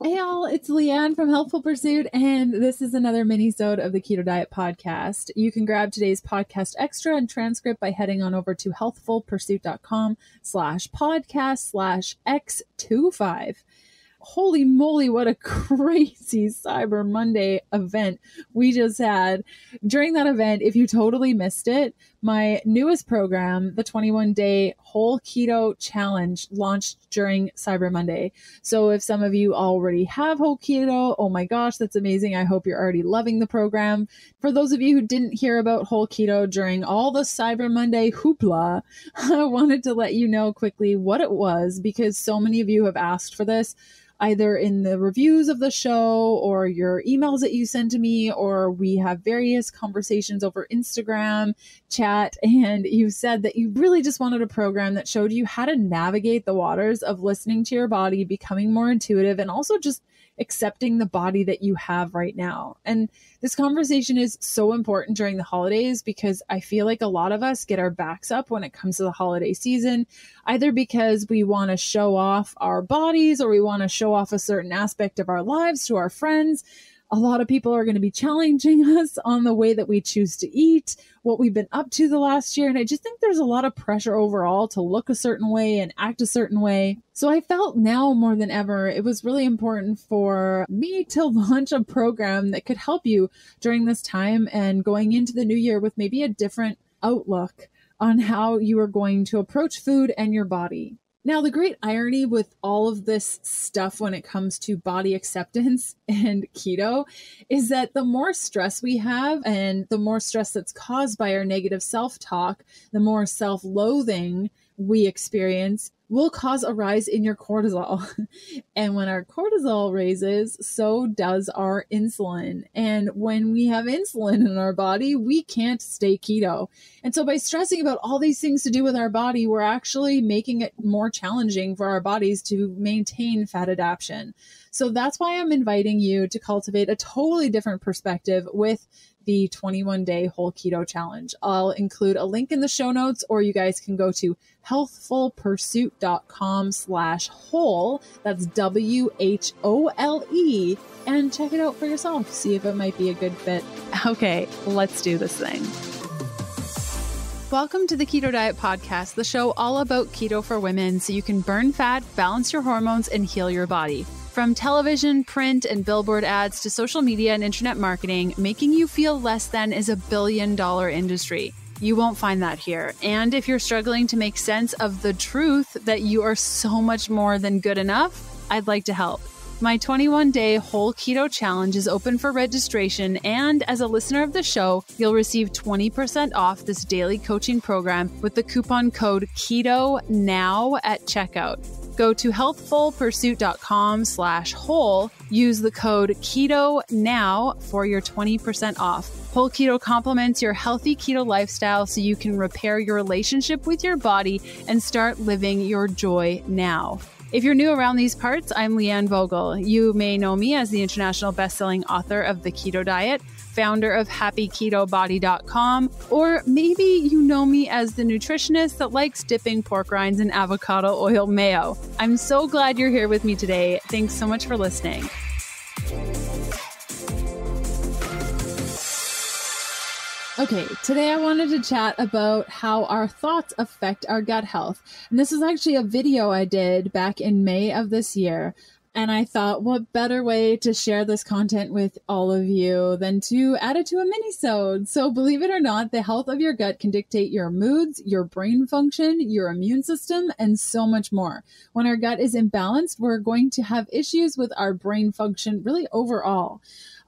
Hey all, it's Leanne from Healthful Pursuit, and this is another mini-sode of the Keto Diet Podcast. You can grab today's podcast extra and transcript by heading on over to healthfulpursuit.com/podcast/X25. Holy moly, what a crazy Cyber Monday event we just had. During that event, if you totally missed it, my newest program, the 21-day whole keto challenge, launched during Cyber Monday. So if some of you already have whole keto, oh my gosh, that's amazing. I hope you're already loving the program. For those of you who didn't hear about whole keto during all the Cyber Monday hoopla, I wanted to let you know quickly what it was, because so many of you have asked for this, either in the reviews of the show or your emails that you send to me, or we have various conversations over Instagram chat. And you said that you really just wanted a program that showed you how to navigate the waters of listening to your body, becoming more intuitive, and also just accepting the body that you have right now. And this conversation is so important during the holidays, because I feel like a lot of us get our backs up when it comes to the holiday season, either because we want to show off our bodies or we want to show off a certain aspect of our lives to our friends. A lot of people are going to be challenging us on the way that we choose to eat, what we've been up to the last year. And I just think there's a lot of pressure overall to look a certain way and act a certain way. So I felt now more than ever, it was really important for me to launch a program that could help you during this time and going into the new year with maybe a different outlook on how you are going to approach food and your body. Now, the great irony with all of this stuff when it comes to body acceptance and keto is that the more stress we have, and the more stress that's caused by our negative self-talk, the more self-loathing we experience, will cause a rise in your cortisol. And when our cortisol raises, so does our insulin. And when we have insulin in our body, we can't stay keto. And so by stressing about all these things to do with our body, we're actually making it more challenging for our bodies to maintain fat adaptation. So that's why I'm inviting you to cultivate a totally different perspective with the 21-day whole keto challenge. I'll include a link in the show notes, or you guys can go to healthfulpursuit.com/whole. That's WHOLE, and check it out for yourself. See if it might be a good fit. Okay, let's do this thing. Welcome to the Keto Diet Podcast, the show all about keto for women, so you can burn fat, balance your hormones, and heal your body. From television, print, and billboard ads to social media and internet marketing, making you feel less than is a billion-dollar industry. You won't find that here. And if you're struggling to make sense of the truth that you are so much more than good enough, I'd like to help. My 21-day whole keto challenge is open for registration, and as a listener of the show, you'll receive 20% off this daily coaching program with the coupon code KETONOW at checkout. Go to healthfulpursuit.com/whole. Use the code KETONOW for your 20% off. Whole keto complements your healthy keto lifestyle so you can repair your relationship with your body and start living your joy now. If you're new around these parts, I'm Leanne Vogel. You may know me as the international best-selling author of The Keto Diet, founder of happyketobody.com, or maybe you know me as the nutritionist that likes dipping pork rinds in avocado oil mayo. I'm so glad you're here with me today. Thanks so much for listening. Okay, today I wanted to chat about how our thoughts affect our gut health. And this is actually a video I did back in May of this year. And I thought, what better way to share this content with all of you than to add it to a mini-sode. So believe it or not, the health of your gut can dictate your moods, your brain function, your immune system, and so much more. When our gut is imbalanced, we're going to have issues with our brain function really overall.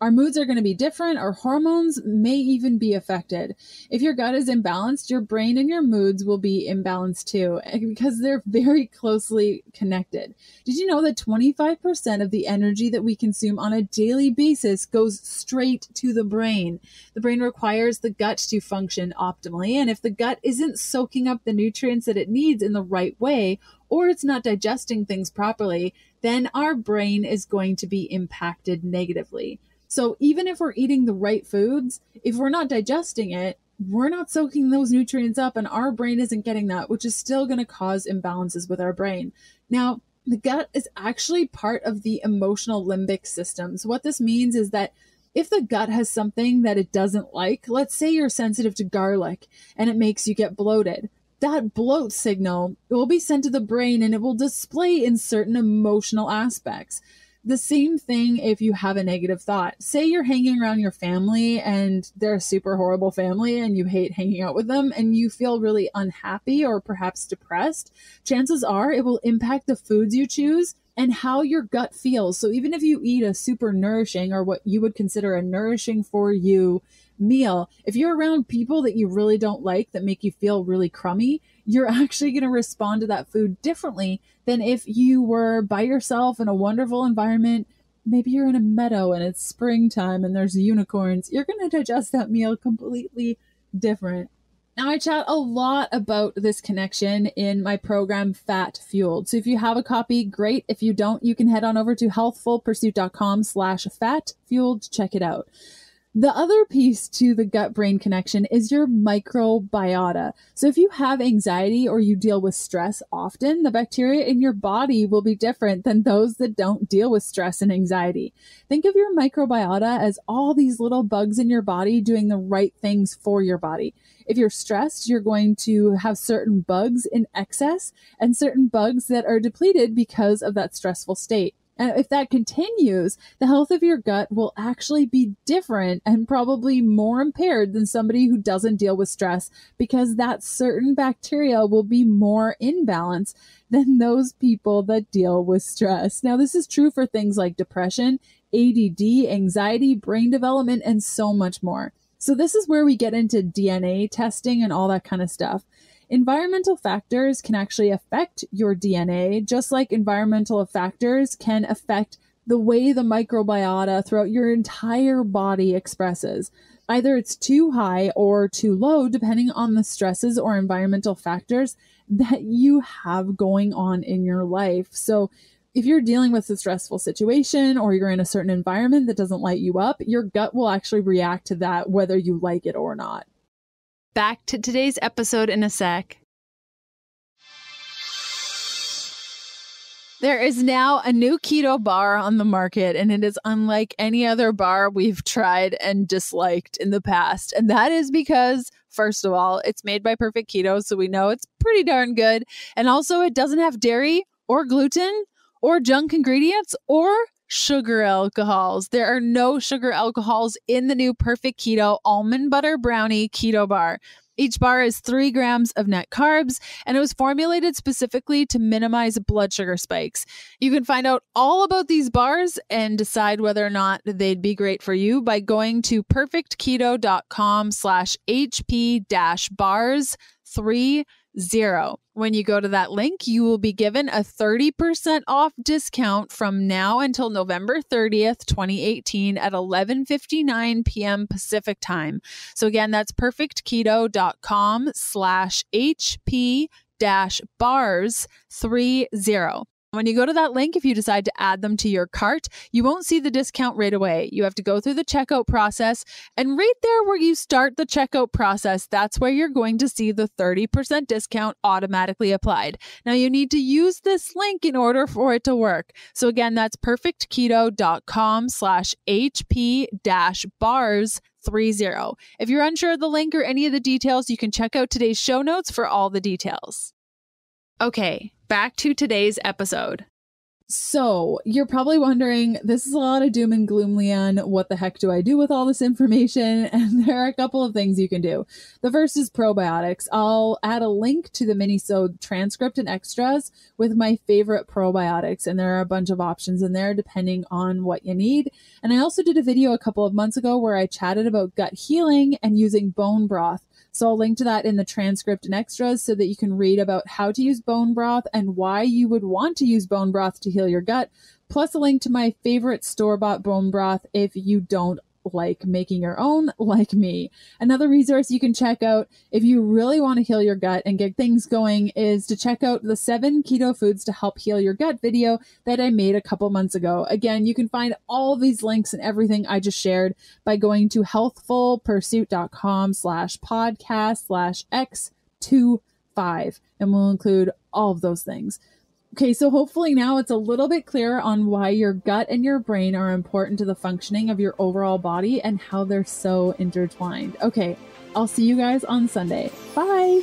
Our moods are going to be different. Our hormones may even be affected. If your gut is imbalanced, your brain and your moods will be imbalanced too, because they're very closely connected. Did you know that 25% of the energy that we consume on a daily basis goes straight to the brain? The brain requires the gut to function optimally, and if the gut isn't soaking up the nutrients that it needs in the right way, or it's not digesting things properly, then our brain is going to be impacted negatively. So even if we're eating the right foods, if we're not digesting it, we're not soaking those nutrients up, and our brain isn't getting that, which is still going to cause imbalances with our brain. Now, The gut is actually part of the emotional limbic system. So what this means is that if the gut has something that it doesn't like, let's say you're sensitive to garlic and it makes you get bloated, that bloat signal will be sent to the brain and it will display in certain emotional aspects. The same thing if you have a negative thought. Say you're hanging around your family and they're a super horrible family and you hate hanging out with them and you feel really unhappy or perhaps depressed. Chances are it will impact the foods you choose and how your gut feels. So even if you eat a super nourishing or what you would consider a nourishing for you meal, if you're around people that you really don't like that make you feel really crummy, you're actually going to respond to that food differently than if you were by yourself in a wonderful environment. Maybe you're in a meadow and it's springtime and there's unicorns. You're going to digest that meal completely different. Now, I chat a lot about this connection in my program, Fat Fueled. So if you have a copy, great. If you don't, you can head on over to healthfulpursuit.com/fatfueled to check it out. The other piece to the gut-brain connection is your microbiota. So if you have anxiety or you deal with stress often, the bacteria in your body will be different than those that don't deal with stress and anxiety. Think of your microbiota as all these little bugs in your body doing the right things for your body. If you're stressed, you're going to have certain bugs in excess and certain bugs that are depleted because of that stressful state. And if that continues, the health of your gut will actually be different and probably more impaired than somebody who doesn't deal with stress, because that certain bacteria will be more in balance than those people that deal with stress. Now, this is true for things like depression, ADD, anxiety, brain development, and so much more. So this is where we get into DNA testing and all that kind of stuff. Environmental factors can actually affect your DNA, just like environmental factors can affect the way the microbiota throughout your entire body expresses. Either it's too high or too low, depending on the stresses or environmental factors that you have going on in your life. So if you're dealing with a stressful situation or you're in a certain environment that doesn't light you up, your gut will actually react to that whether you like it or not. Back to today's episode in a sec. There is now a new keto bar on the market, and it is unlike any other bar we've tried and disliked in the past. And that is because, first of all, it's made by Perfect Keto, so we know it's pretty darn good. And also, it doesn't have dairy or gluten or junk ingredients or sugar alcohols. There are no sugar alcohols in the new Perfect Keto Almond Butter Brownie Keto Bar. Each bar is 3 grams of net carbs, and it was formulated specifically to minimize blood sugar spikes. You can find out all about these bars and decide whether or not they'd be great for you by going to perfectketo.com/HP-bars30. When you go to that link, you will be given a 30% off discount from now until November 30th, 2018 at 11:59 p.m. Pacific time. So again, that's perfectketo.com/HP-bars30. When you go to that link, if you decide to add them to your cart, you won't see the discount right away. You have to go through the checkout process, and right there where you start the checkout process, that's where you're going to see the 30% discount automatically applied. Now, you need to use this link in order for it to work. So again, that's perfectketo.com/HP-bars30. If you're unsure of the link or any of the details, you can check out today's show notes for all the details. Okay, back to today's episode. So you're probably wondering, this is a lot of doom and gloom, Leanne. What the heck do I do with all this information? And there are a couple of things you can do. The first is probiotics. I'll add a link to the mini-sode transcript and extras with my favorite probiotics. And there are a bunch of options in there depending on what you need. And I also did a video a couple of months ago where I chatted about gut healing and using bone broth. So I'll link to that in the transcript and extras so that you can read about how to use bone broth and why you would want to use bone broth to heal your gut, plus a link to my favorite store-bought bone broth if you don't like making your own, like me. Another resource you can check out if you really want to heal your gut and get things going is to check out the 7 keto foods to help heal your gut video that I made a couple months ago. Again, you can find all of these links and everything I just shared by going to healthfulpursuit.com/podcast/X25, and we'll include all of those things. Okay, so hopefully now it's a little bit clearer on why your gut and your brain are important to the functioning of your overall body and how they're so intertwined. Okay, I'll see you guys on Sunday. Bye.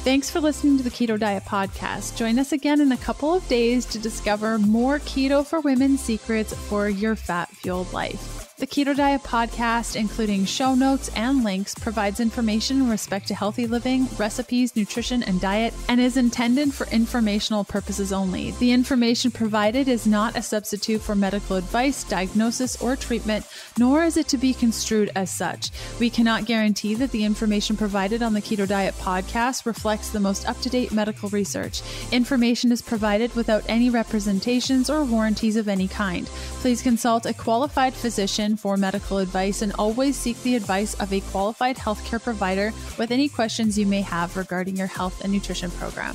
Thanks for listening to the Keto Diet Podcast. Join us again in a couple of days to discover more keto for women secrets for your fat-fueled life. The Keto Diet Podcast, including show notes and links, provides information in respect to healthy living, recipes, nutrition, and diet, and is intended for informational purposes only. The information provided is not a substitute for medical advice, diagnosis, or treatment, nor is it to be construed as such. We cannot guarantee that the information provided on the Keto Diet Podcast reflects the most up-to-date medical research. Information is provided without any representations or warranties of any kind. Please consult a qualified physician for medical advice and always seek the advice of a qualified healthcare provider with any questions you may have regarding your health and nutrition program.